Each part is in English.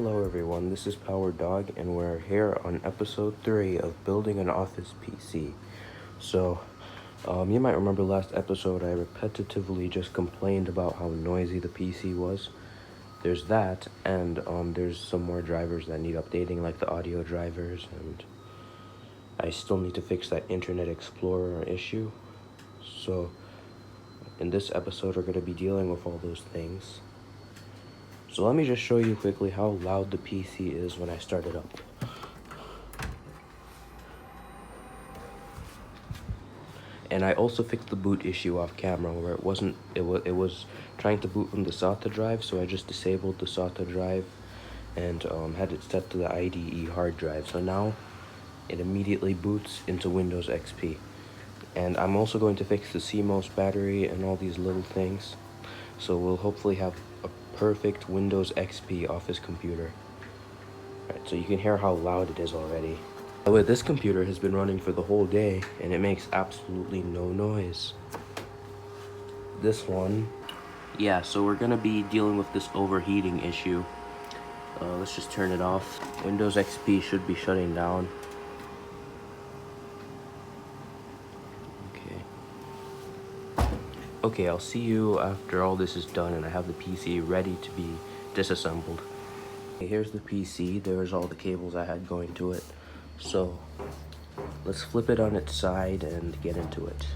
Hello everyone, this is Power Dog and we're here on episode 3 of building an office PC. So, you might remember last episode I repetitively just complained about how noisy the PC was. There's that, and there's some more drivers that need updating, like the audio drivers, and I still need to fix that Internet Explorer issue. So, in this episode we're going to be dealing with all those things. So let me just show you quickly how loud the PC is when I start it up. And I also fixed the boot issue off camera where it was trying to boot from the SATA drive, so I just disabled the SATA drive and had it set to the IDE hard drive. So now it immediately boots into Windows XP. And I'm also going to fix the CMOS battery and all these little things. So we'll hopefully have a perfect Windows XP office computer. Right, so you can hear how loud it is already. By the way, this computer has been running for the whole day and it makes absolutely no noise. This one, yeah, so we're gonna be dealing with this overheating issue. Let's just turn it off. Windows XP should be shutting down. Okay, I'll see you after all this is done and I have the PC ready to be disassembled. Okay, here's the PC. There's all the cables I had going to it. So, let's flip it on its side and get into it.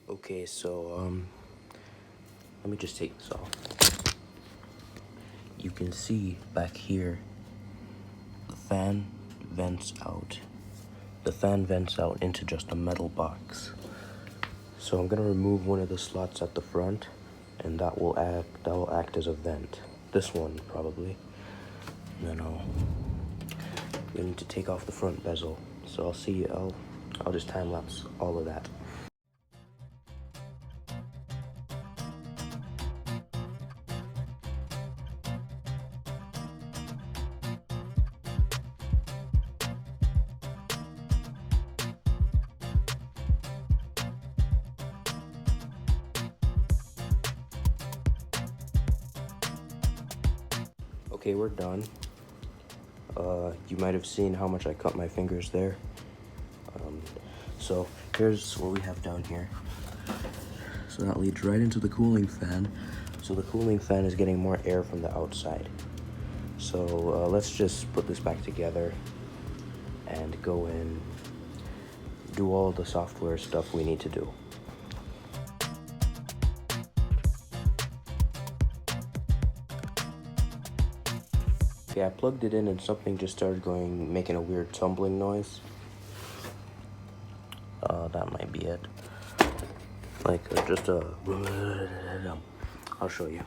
Okay, so, let me just take this off. You can see back here, the fan vents out. The fan vents out into just a metal box. So I'm gonna remove one of the slots at the front, and that will act as a vent. This one probably. And then we need to take off the front bezel. So I'll just time lapse all of that. Okay, we're done. You might have seen how much I cut my fingers there. So here's what we have down here. So that leads right into the cooling fan. So the cooling fan is getting more air from the outside. So let's just put this back together and go in, do all the software stuff we need to do. Okay, I plugged it in and something just started making a weird tumbling noise. That might be it. Like just a, I'll show you.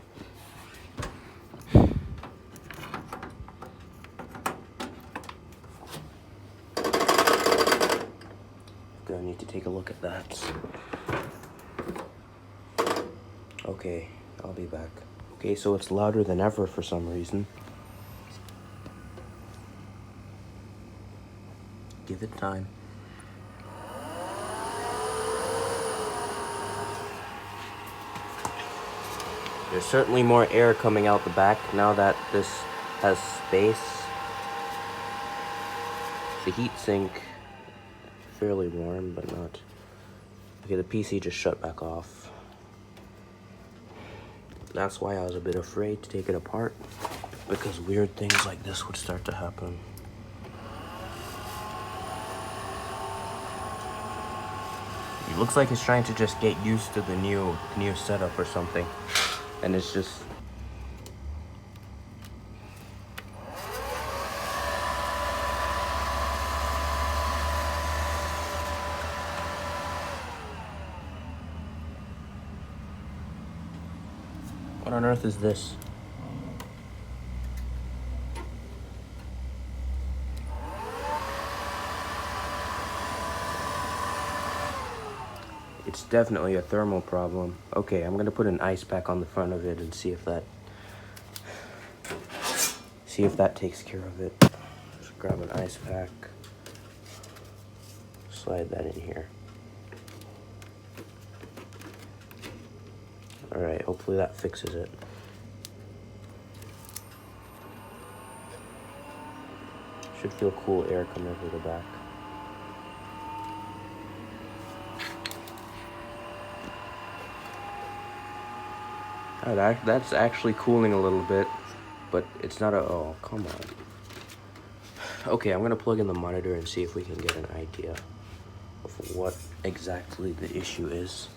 Gonna need to take a look at that. Okay, I'll be back. Okay, so it's louder than ever for some reason. Give it time. There's certainly more air coming out the back now that this has space. The heatsink, fairly warm, but not. Okay, the PC just shut back off. That's why I was a bit afraid to take it apart, because weird things like this would start to happen. It looks like it's trying to just get used to the new setup or something. And it's just... What on earth is this? It's definitely a thermal problem. Okay, I'm gonna put an ice pack on the front of it and see if that takes care of it. Just grab an ice pack, slide that in here. Alright, hopefully that fixes it. Should feel cool air coming through the back. Oh, that's actually cooling a little bit, but it's not a, oh, come on. Okay, I'm gonna plug in the monitor and see if we can get an idea of what exactly the issue is.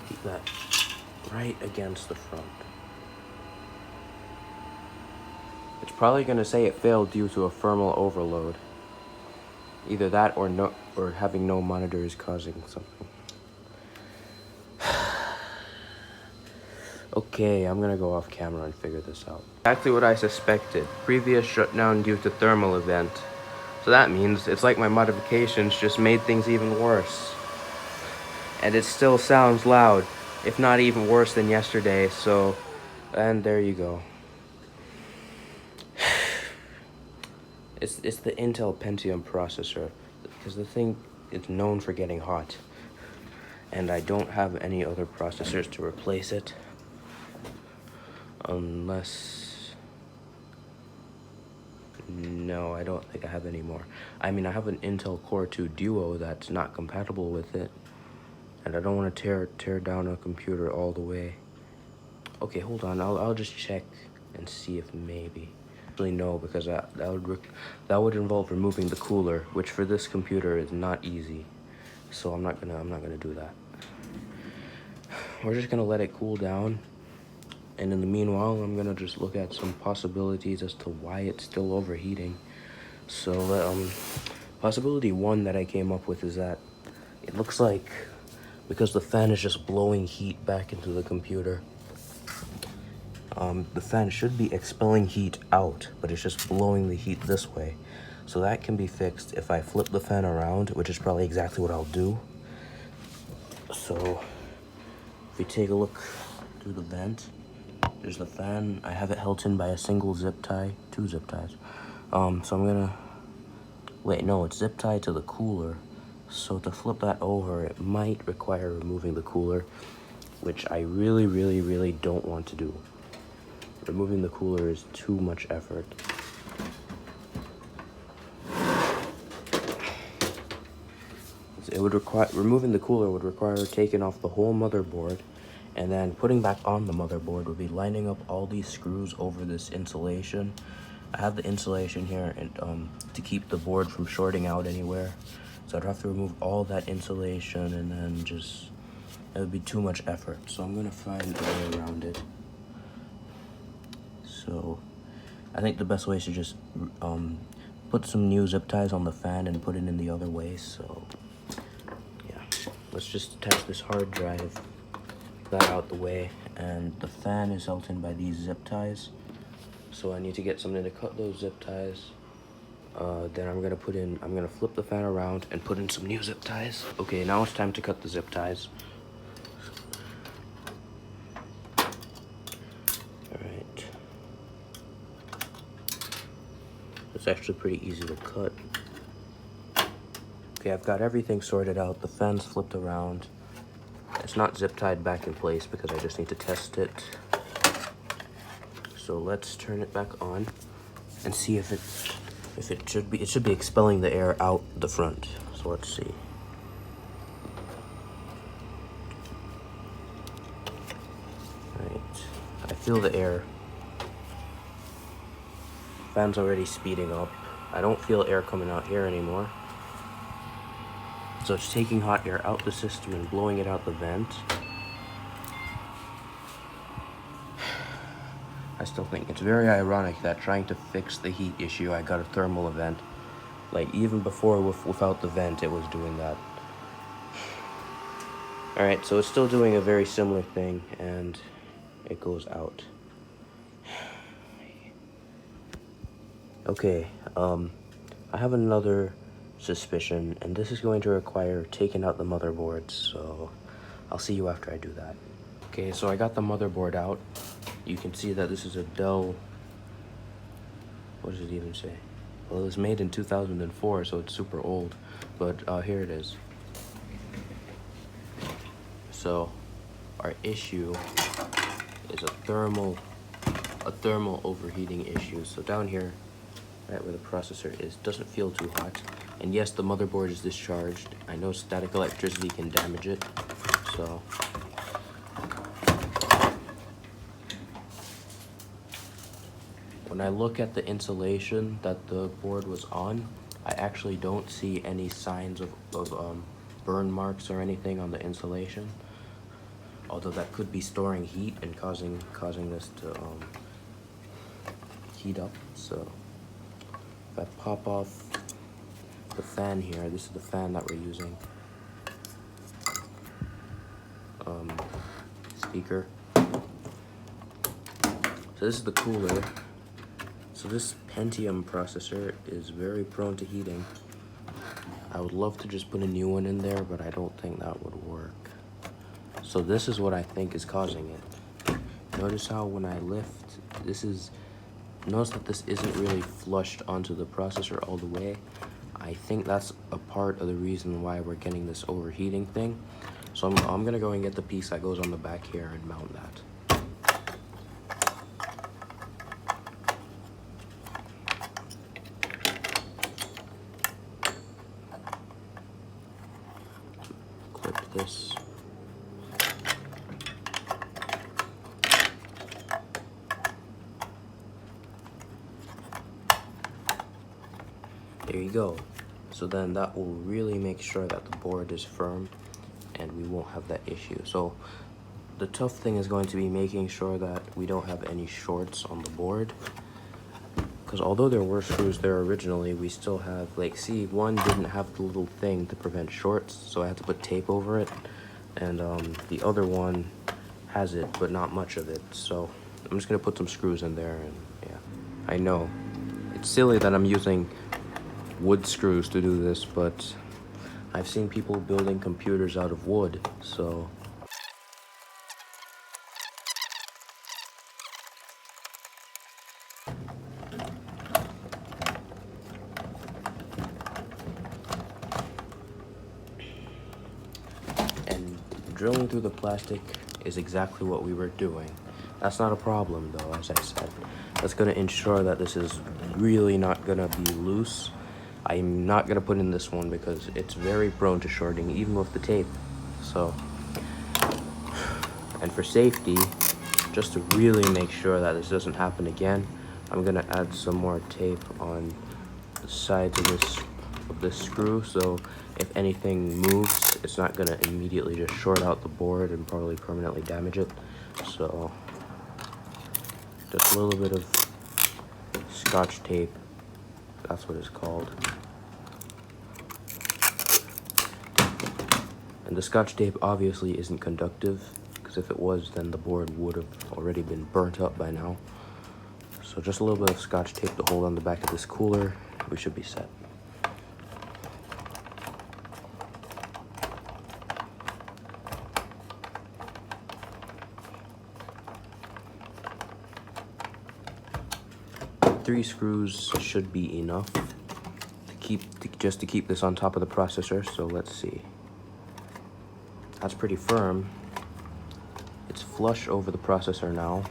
Keep that right against the front. It's probably gonna say it failed due to a thermal overload. Either that or having no monitor is causing something. Okay, I'm gonna go off camera and figure this out. Exactly what I suspected. Previous shutdown due to thermal event. So that means it's like my modifications just made things even worse. And it still sounds loud, if not even worse than yesterday, so, and there you go. It's the Intel Pentium processor, because the thing is known for getting hot. And I don't have any other processors to replace it. Unless... No, I don't think I have any more. I mean, I have an Intel Core 2 Duo that's not compatible with it. And I don't want to tear down a computer all the way. Okay, hold on. I'll just check and see if maybe. Actually, no, because that would involve removing the cooler, which for this computer is not easy. So I'm not gonna do that. We're just gonna let it cool down. And in the meanwhile, I'm gonna just look at some possibilities as to why it's still overheating. So, possibility one that I came up with is that it looks like because the fan is just blowing heat back into the computer. The fan should be expelling heat out, but it's just blowing the heat this way. So that can be fixed if I flip the fan around, which is probably exactly what I'll do. So, if we take a look through the vent, there's the fan. I have it held in by a single zip tie, 2 zip ties. So I'm gonna, wait, no, it's zip tied to the cooler. So to flip that over, it might require removing the cooler, which I really don't want to do. Removing the cooler is too much effort. It would require, removing the cooler would require taking off the whole motherboard, and then putting back on the motherboard would be lining up all these screws over this insulation. I have the insulation here and to keep the board from shorting out anywhere. So I'd have to remove all that insulation, and then just, it would be too much effort. So I'm gonna find a way around it. So I think the best way is to just put some new zip ties on the fan and put it in the other way. So yeah, let's just attach this hard drive, that out the way, and the fan is held in by these zip ties. So I need to get something to cut those zip ties. Then I'm gonna flip the fan around and put in some new zip ties. Okay, now it's time to cut the zip ties. Alright. It's actually pretty easy to cut. Okay, I've got everything sorted out. The fan's flipped around. It's not zip tied back in place because I just need to test it. So let's turn it back on and see if it should be expelling the air out the front. So let's see. Right, I feel the air. Fan's already speeding up. I don't feel air coming out here anymore. So it's taking hot air out the system and blowing it out the vent. I still think it's very ironic that trying to fix the heat issue, I got a thermal event. Like, even before, without the vent, it was doing that. Alright, so it's still doing a very similar thing, and it goes out. Okay, I have another suspicion, and this is going to require taking out the motherboard, so I'll see you after I do that. Okay, so I got the motherboard out. You can see that this is a Dell, what does it even say? Well, it was made in 2004, so it's super old, but here it is. So our issue is a thermal a thermal overheating issue. So down here, right where the processor is, doesn't feel too hot. And yes, the motherboard is discharged. I know static electricity can damage it, so when I look at the insulation that the board was on, I actually don't see any signs of burn marks or anything on the insulation. Although that could be storing heat and causing this to heat up. So if I pop off the fan here, this is the fan that we're using. Speaker. So this is the cooler. So this Pentium processor is very prone to heating. I would love to just put a new one in there, but I don't think that would work. So this is what I think is causing it. Notice how when I lift, notice that this isn't really flushed onto the processor all the way. I think that's a part of the reason why we're getting this overheating thing. So I'm gonna go and get the piece that goes on the back here and mount that. Clip this. There you go. So then that will really make sure that the board is firm and we won't have that issue. So the tough thing is going to be making sure that we don't have any shorts on the board, because although there were screws there originally, we still have, like, see, one didn't have the little thing to prevent shorts, so I had to put tape over it, and the other one has it but not much of it. So I'm just gonna put some screws in there. And yeah, I know it's silly that I'm using wood screws to do this, but I've seen people building computers out of wood, so and drilling through the plastic is exactly what we were doing. That's not a problem though, as I said. That's gonna ensure that this is really not gonna be loose. I'm not gonna put in this one because it's very prone to shorting, even with the tape. So, and for safety, just to really make sure that this doesn't happen again, I'm gonna add some more tape on the sides of this screw, so if anything moves, it's not gonna immediately just short out the board and probably permanently damage it. So, just a little bit of Scotch tape, that's what it's called. And the Scotch tape obviously isn't conductive, because if it was, then the board would have already been burnt up by now. So just a little bit of Scotch tape to hold on the back of this cooler, we should be set. Three screws should be enough just to keep this on top of the processor. So let's see. That's pretty firm. It's flush over the processor now.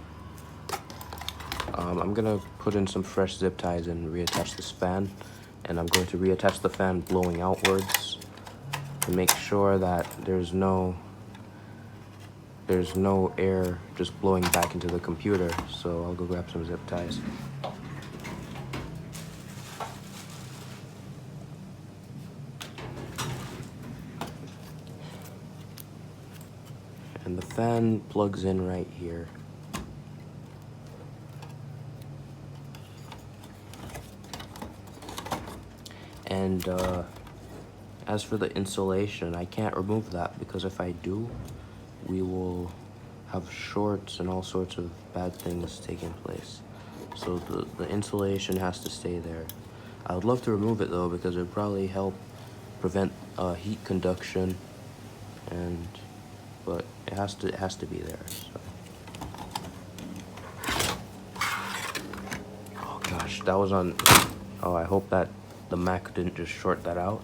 I'm gonna put in some fresh zip ties and reattach this fan, and I'm going to reattach the fan blowing outwards to make sure that there's no air just blowing back into the computer. So I'll go grab some zip ties. And the fan plugs in right here. And as for the insulation, I can't remove that because if I do, we will have shorts and all sorts of bad things taking place. So the insulation has to stay there. I would love to remove it though, because it would probably help prevent heat conduction, but it has to be there. So. Oh gosh, that was on. Oh, I hope that the Mac didn't just short that out.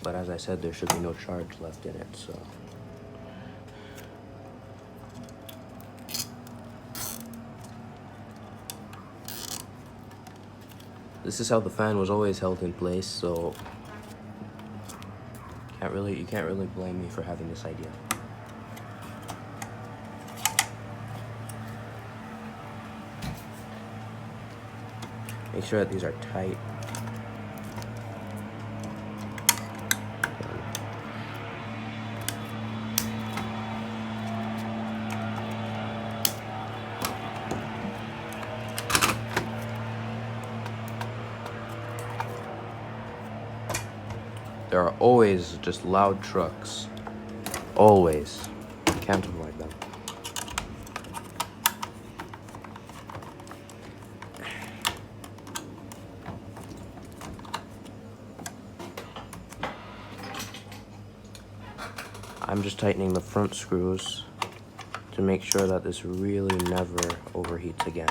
But as I said, there should be no charge left in it. So. This is how the fan was always held in place, so you can't really blame me for having this idea. Make sure that these are tight. There are always just loud trucks. Always. Can't avoid them. I'm just tightening the front screws to make sure that this really never overheats again.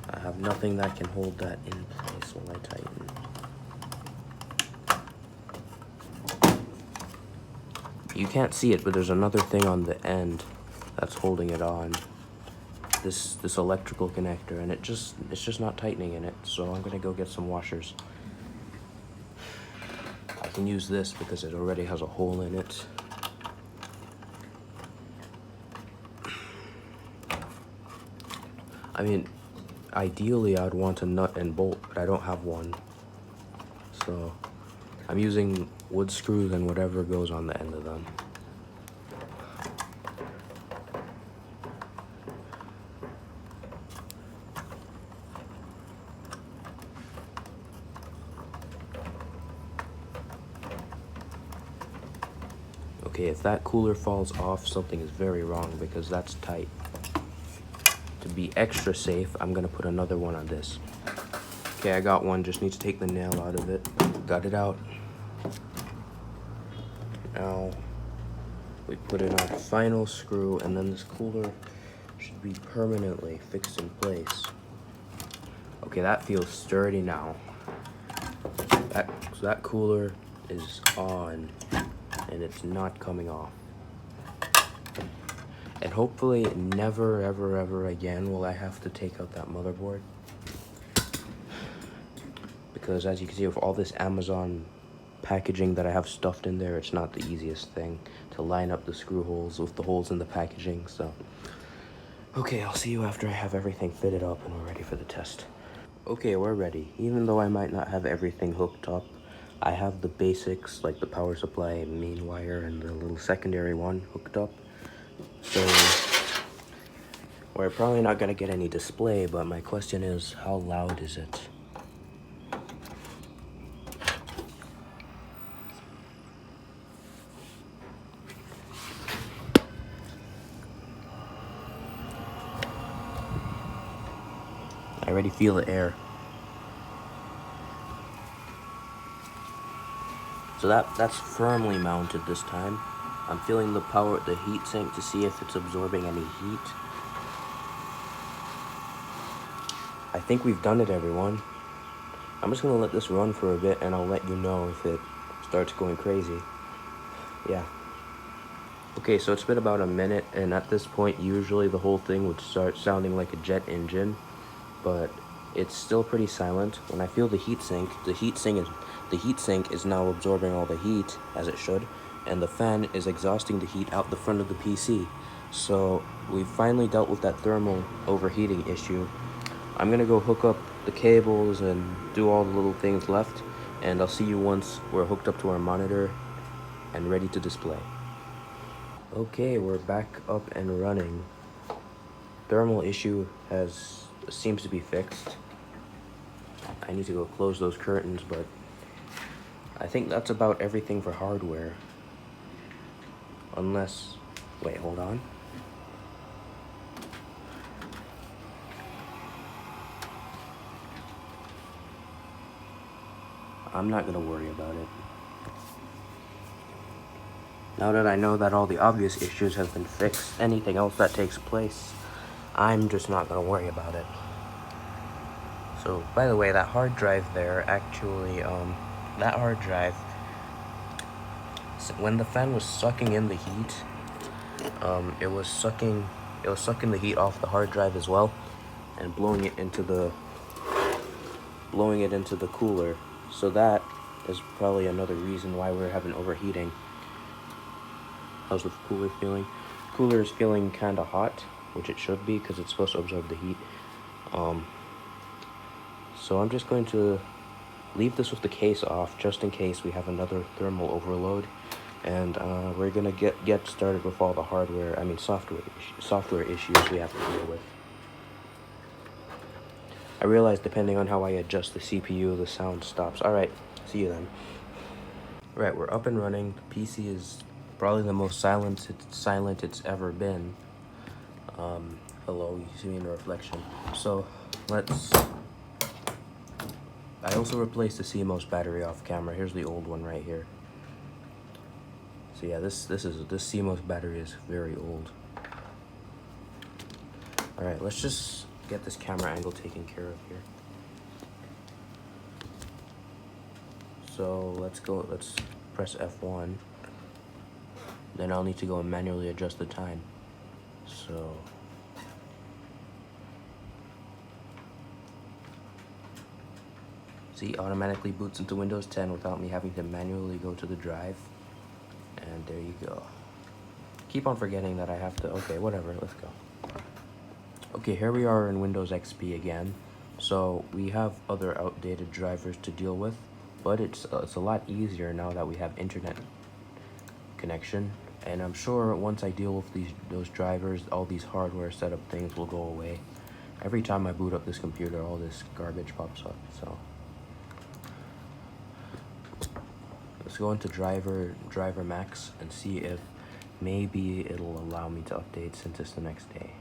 I have nothing that can hold that in place when I tighten. You can't see it, but there's another thing on the end that's holding it on. This electrical connector, and it's just not tightening in it, so I'm gonna go get some washers. I can use this because it already has a hole in it. I mean, ideally I'd want a nut and bolt, but I don't have one, so I'm using wood screws and whatever goes on the end of them. Okay, if that cooler falls off, something is very wrong because that's tight. To be extra safe, I'm gonna put another one on this. Okay, I got one, just need to take the nail out of it. Got it out. Now, we put in our final screw, and then this cooler should be permanently fixed in place. Okay, that feels sturdy now. So that cooler is on, and it's not coming off. And hopefully never ever again will I have to take out that motherboard, because as you can see with all this Amazon packaging that I have stuffed in there, it's not the easiest thing to line up the screw holes with the holes in the packaging. So okay, I'll see you after I have everything fitted up and we're ready for the test. Okay, we're ready. Even though I might not have everything hooked up, I have the basics like the power supply, main wire, and the little secondary one hooked up. So we're probably not gonna get any display, but my question is, how loud is it? I already feel the air. So that's firmly mounted this time. I'm feeling the heat sink to see if it's absorbing any heat. I think we've done it, everyone. I'm just gonna let this run for a bit and I'll let you know if it starts going crazy. Yeah. Okay, so it's been about a minute, and at this point usually the whole thing would start sounding like a jet engine, but it's still pretty silent. When I feel the heat sink is now absorbing all the heat, as it should, and the fan is exhausting the heat out the front of the PC. So we've finally dealt with that thermal overheating issue. I'm gonna go hook up the cables and do all the little things left, and I'll see you once we're hooked up to our monitor and ready to display. Okay, we're back up and running. Thermal issue seems to be fixed. I need to go close those curtains, but I think that's about everything for hardware. Unless, wait, hold on. I'm not gonna worry about it. Now that I know that all the obvious issues have been fixed, anything else that takes place, I'm just not gonna worry about it. So, by the way, that hard drive there, actually, that hard drive, when the fan was sucking in the heat, it was sucking it was sucking the heat off the hard drive as well and blowing it into the cooler. So that is probably another reason why we're having overheating. How's the cooler feeling? Cooler is feeling kind of hot, which it should be because it's supposed to absorb the heat. So I'm just going to leave this with the case off just in case we have another thermal overload, and we're gonna get started with all the software issues we have to deal with. I realize depending on how I adjust the CPU, the sound stops. All right, see you then. All right, we're up and running. The PC is probably the most silent it's ever been. Hello, you see me in the reflection. So I also replaced the CMOS battery off camera. Here's the old one right here. So yeah, this CMOS battery is very old. All right, let's just get this camera angle taken care of here. So let's press F1. Then I'll need to go and manually adjust the time. So see, automatically boots into Windows 10 without me having to manually go to the drive. And there you go. Keep on forgetting that I have to, okay, whatever, let's go. Okay, here we are in Windows XP again. So we have other outdated drivers to deal with, but it's a lot easier now that we have internet connection. And I'm sure once I deal with those drivers, all these hardware setup things will go away. Every time I boot up this computer, all this garbage pops up, so. Let's go into driver max and see if maybe it'll allow me to update since it's the next day.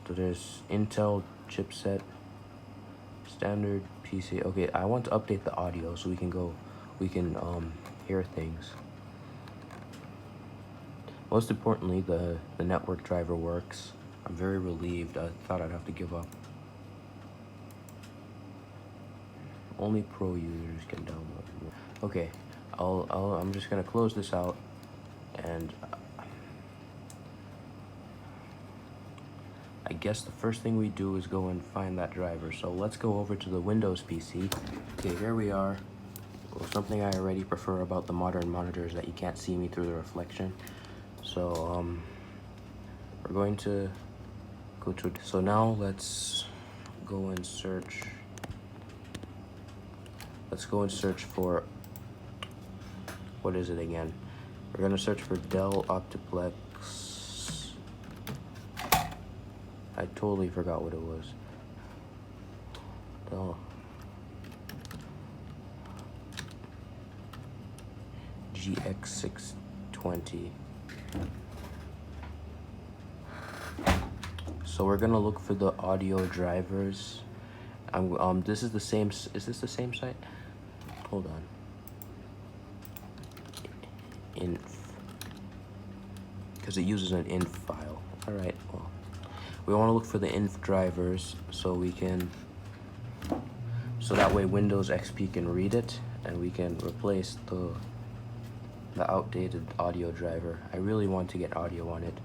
So there's Intel chipset, standard PC. Okay, I want to update the audio so we can hear things. Most importantly, the network driver works. I'm very relieved. I thought I'd have to give up. Only pro users can download. Okay, I'm just gonna close this out, and I guess the first thing we do is go and find that driver. So let's go over to the Windows PC. Okay, here we are. Well, something I already prefer about the modern monitor is that you can't see me through the reflection. So we're going to go to. So now let's go and search. Let's go and search for. What is it again? We're gonna search for Dell Optiplex. I totally forgot what it was. Dell GX620. So we're gonna look for the audio drivers. This is the same. Is this the same site? Hold on. Inf, because it uses an inf file. All right. Well, we want to look for the inf drivers so that way Windows XP can read it and we can replace the outdated audio driver. I really want to get audio on it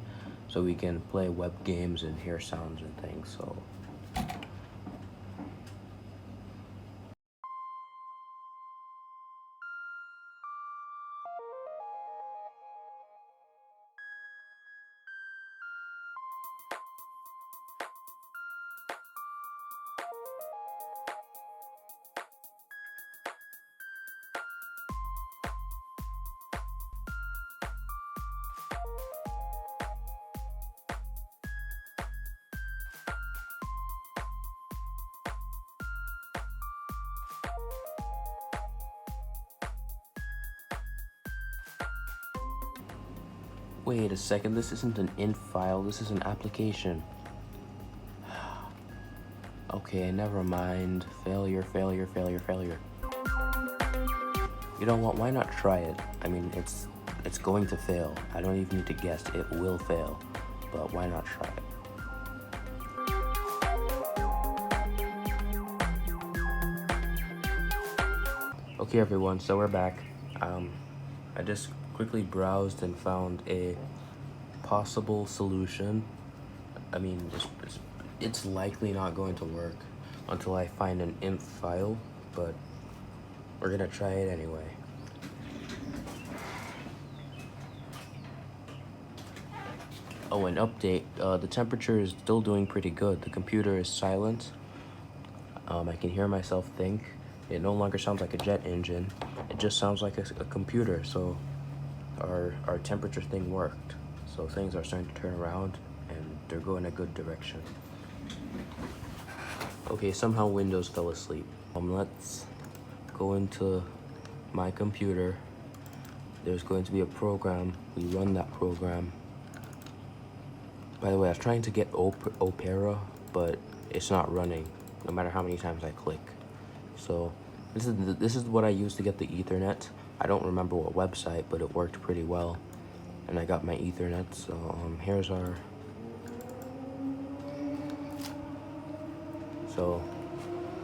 so we can play web games and hear sounds and things. So. Wait a second, this isn't an inf file, this is an application. Okay, never mind. Failure. You know what, why not try it? I mean, it's going to fail. I don't even need to guess, it will fail. But why not try it? Okay everyone, so we're back. I just quickly browsed and found a possible solution. I mean, it's likely not going to work until I find an INF file, but we're gonna try it anyway. Oh, an update. The temperature is still doing pretty good. The computer is silent. I can hear myself think. It no longer sounds like a jet engine. It just sounds like a computer. So our temperature thing worked. So things are starting to turn around and they're going a good direction. Okay, somehow Windows fell asleep. Let's go into my computer. There's going to be a program. We run that program. By the way, I was trying to get Opera, but it's not running, no matter how many times I click. So this is what I used to get the Ethernet. I don't remember what website, but it worked pretty well, and I got my Ethernet. So here's our. So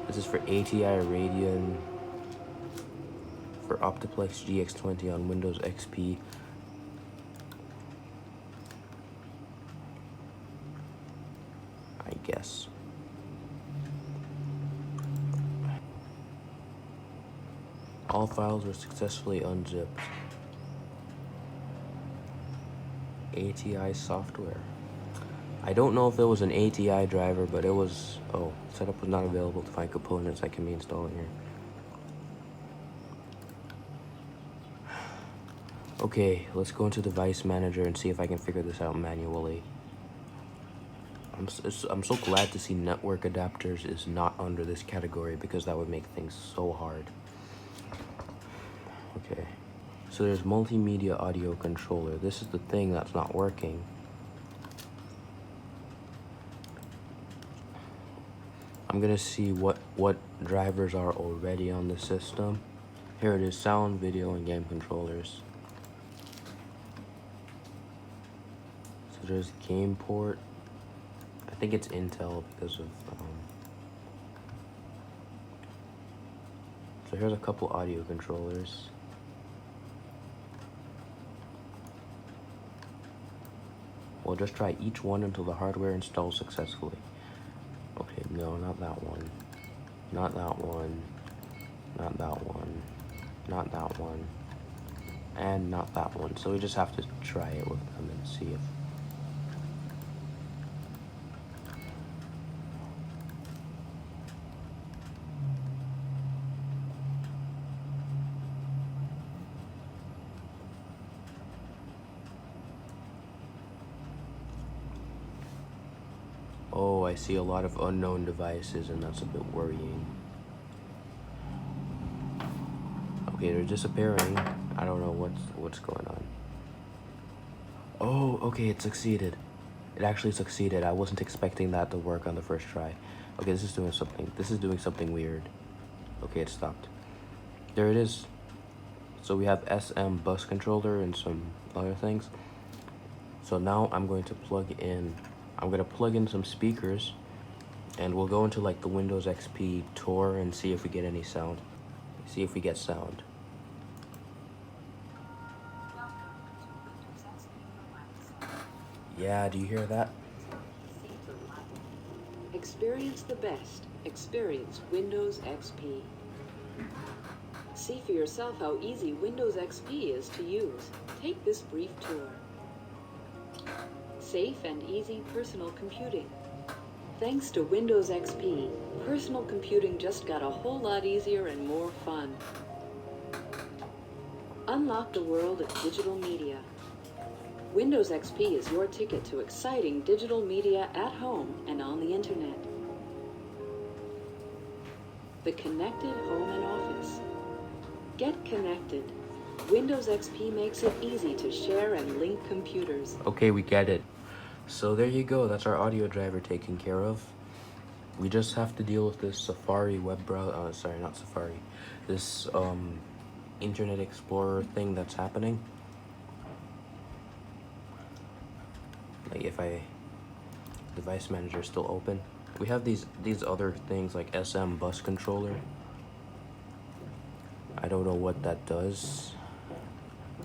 this is for ATI Radeon for Optiplex GX20 on Windows XP. I guess. All files were successfully unzipped. ATI software. I don't know if it was an ATI driver, but it was. Oh, setup was not available to find components I can be installing here. Okay, let's go into Device Manager and see if I can figure this out manually. I'm so glad to see network adapters is not under this category, because that would make things so hard. Okay, so there's multimedia audio controller. This is the thing that's not working. I'm gonna see what drivers are already on the system. Here it is: sound, video, and game controllers. So there's game port. I think it's Intel because of so here's a couple audio controllers. We'll just try each one until the hardware installs successfully. Okay, no, not that one. Not that one. Not that one. Not that one. And not that one. So we just have to try it with them and see if. Oh, I see a lot of unknown devices, and that's a bit worrying. Okay, they're disappearing. I don't know what's going on. Oh, okay, it succeeded. It actually succeeded. I wasn't expecting that to work on the first try. Okay, this is doing something weird. Okay, it stopped. There it is. So we have SM bus controller and some other things. So now I'm going to plug in some speakers, and we'll go into like the Windows XP tour and see if we get any sound. See if we get sound. Yeah, do you hear that? Experience the best. Experience Windows XP. See for yourself how easy Windows XP is to use. Take this brief tour. Safe and easy personal computing. Thanks to Windows XP, personal computing just got a whole lot easier and more fun. Unlock the world of digital media. Windows XP is your ticket to exciting digital media at home and on the internet. The connected home and office. Get connected. Windows XP makes it easy to share and link computers. Okay, we get it. So there you go. That's our audio driver taken care of. We just have to deal with this Safari web browser. Sorry, not Safari. This Internet Explorer thing that's happening. Like if Device Manager is still open. We have these other things like SM bus controller. I don't know what that does.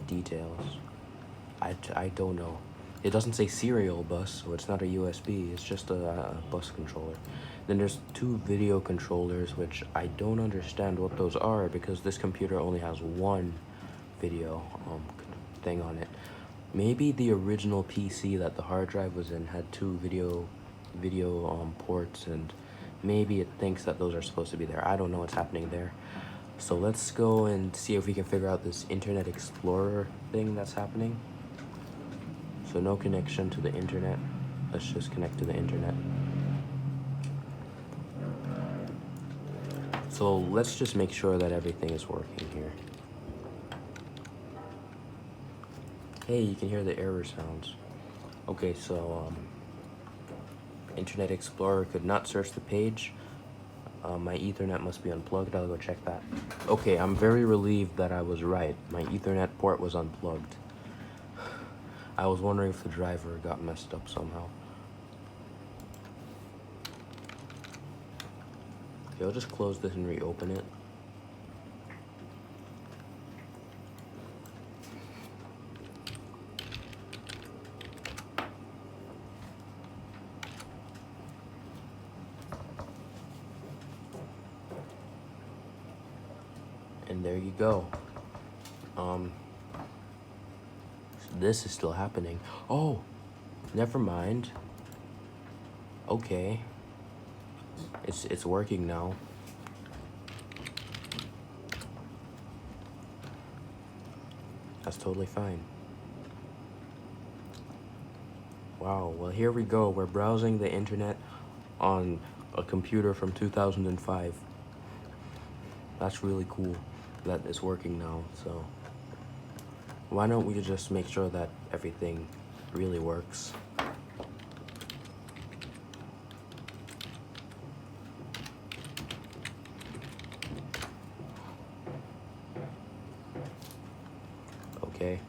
Details. I don't know. It doesn't say serial bus, so it's not a USB. It's just a bus controller. Then there's 2 video controllers, which I don't understand what those are because this computer only has 1 video thing on it. Maybe the original PC that the hard drive was in had 2 video ports, and maybe it thinks that those are supposed to be there. I don't know what's happening there. So let's go and see if we can figure out this Internet Explorer thing that's happening. So no connection to the internet. Let's just connect to the internet. So let's just make sure that everything is working here. Hey, you can hear the error sounds. Okay, so Internet Explorer could not search the page. My Ethernet must be unplugged. I'll go check that. Okay, I'm very relieved that I was right. My Ethernet port was unplugged. I was wondering if the driver got messed up somehow. Okay, I'll just close this and reopen it. And there you go. This is still happening. Oh, never mind. Okay. It's working now. That's totally fine. Wow, well here we go. We're browsing the internet on a computer from 2005. That's really cool that it's working now, so why don't we just make sure that everything really works? Okay.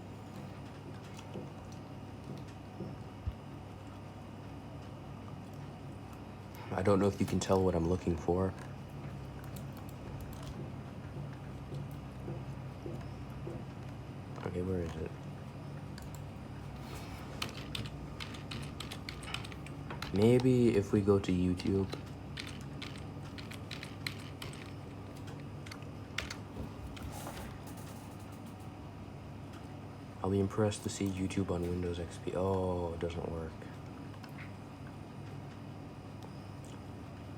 I don't know if you can tell what I'm looking for. Okay, where is it? Maybe if we go to YouTube. I'll be impressed to see YouTube on Windows XP. Oh, it doesn't work.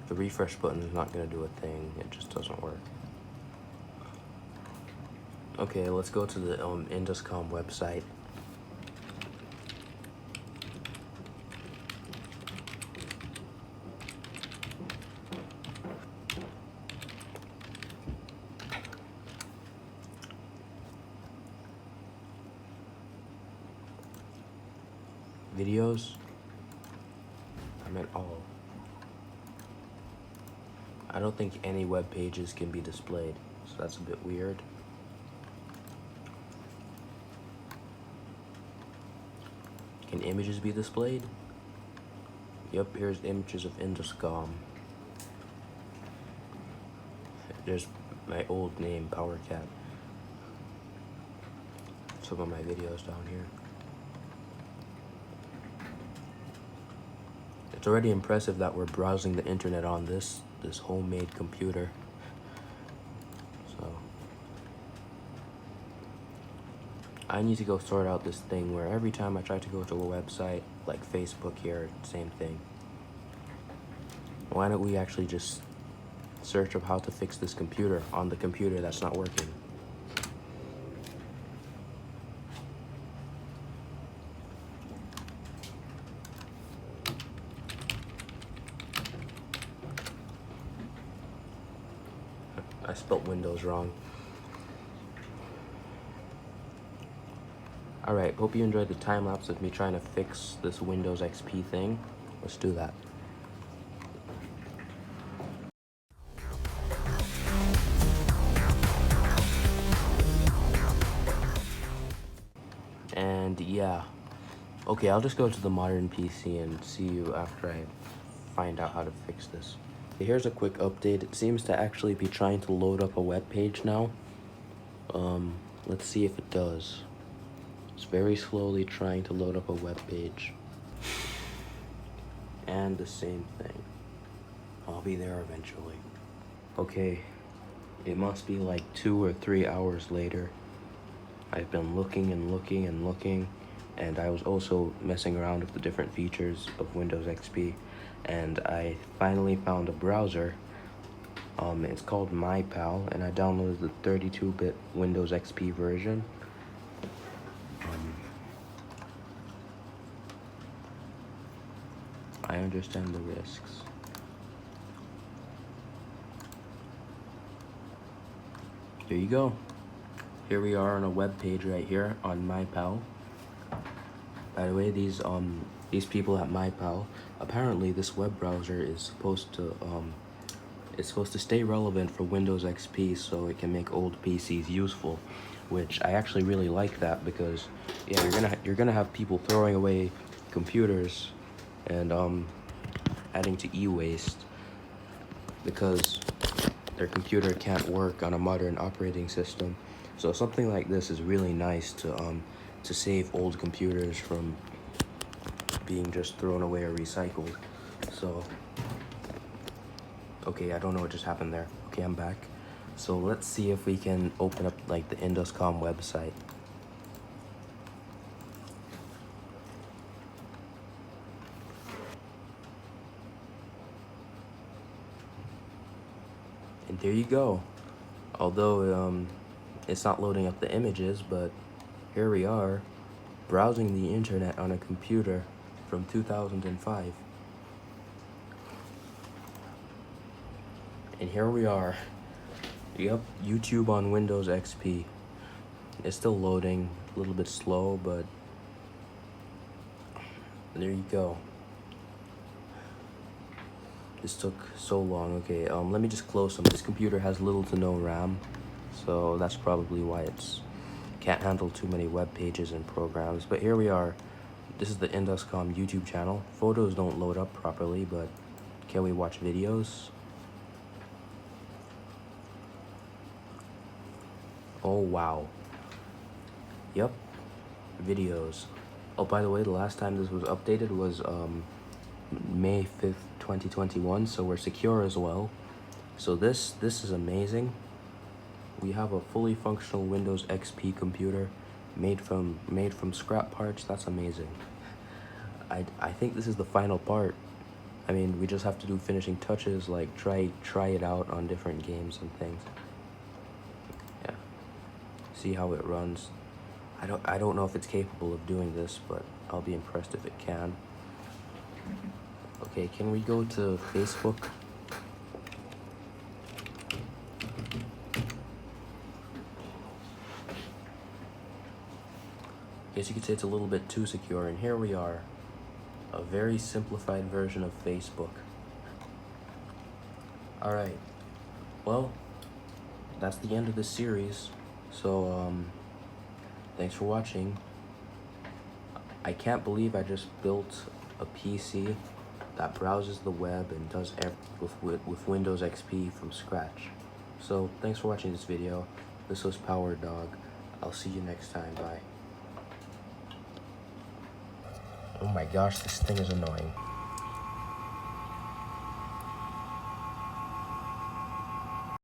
The refresh button is not gonna do a thing. It just doesn't work. Okay, let's go to the Induscom website. Videos. I meant all. I don't think any web pages can be displayed, so that's a bit weird. Can images be displayed? Yep, here's images of Induscom. There's my old name, PowerCat. Some of my videos down here. It's already impressive that we're browsing the internet on this homemade computer. So I need to go sort out this thing where every time I try to go to a website like Facebook here, same thing. Why don't we actually just search up how to fix this computer on the computer that's not working? I spelled Windows wrong. Alright, hope you enjoyed the time lapse of me trying to fix this Windows XP thing. Let's do that. And yeah. Okay, I'll just go to the modern PC and see you after I find out how to fix this. Okay, here's a quick update. It seems to actually be trying to load up a web page now. Let's see if it does. It's very slowly trying to load up a web page. And the same thing. I'll be there eventually. Okay, it must be like 2 or 3 hours later. I've been looking and looking and looking, and I was also messing around with the different features of Windows XP, and I finally found a browser. It's called MyPal, and I downloaded the 32-bit Windows XP version. I understand the risks. There you go. Here we are on a web page right here on MyPal. By the way, these people at MyPal, apparently this web browser is supposed to stay relevant for Windows XP, so it can make old PCs useful, which I actually really like that, because yeah, you're gonna have people throwing away computers and adding to e-waste because their computer can't work on a modern operating system. So something like this is really nice to save old computers from being just thrown away or recycled. So okay, I don't know what just happened there. Okay, I'm back. So let's see if we can open up like the Induscom website. And there you go. Although it's not loading up the images, but here we are, browsing the internet on a computer from 2005. And here we are. Yep, YouTube on Windows XP. It's still loading, a little bit slow, but there you go. This took so long. Okay, let me just close them. This computer has little to no RAM, so that's probably why it's can't handle too many web pages and programs. But here we are. This is the Induscom YouTube channel. Photos don't load up properly, but can we watch videos? Oh wow. Yep, videos. Oh, by the way, the last time this was updated was May 5th, 2021, so we're secure as well. So this is amazing. We have a fully functional Windows XP computer made from scrap parts. That's amazing. I think this is the final part. I mean, we just have to do finishing touches, like try it out on different games and things. Yeah. See how it runs. I don't know if it's capable of doing this, but I'll be impressed if it can. Okay, can we go to Facebook? Guess you could say it's a little bit too secure, and here we are, a very simplified version of Facebook. Alright, well, that's the end of this series, so thanks for watching. I can't believe I just built a PC that browses the web and does with Windows XP from scratch. So thanks for watching this video. This was Power Dog. I'll see you next time. Bye. Oh my gosh, this thing is annoying.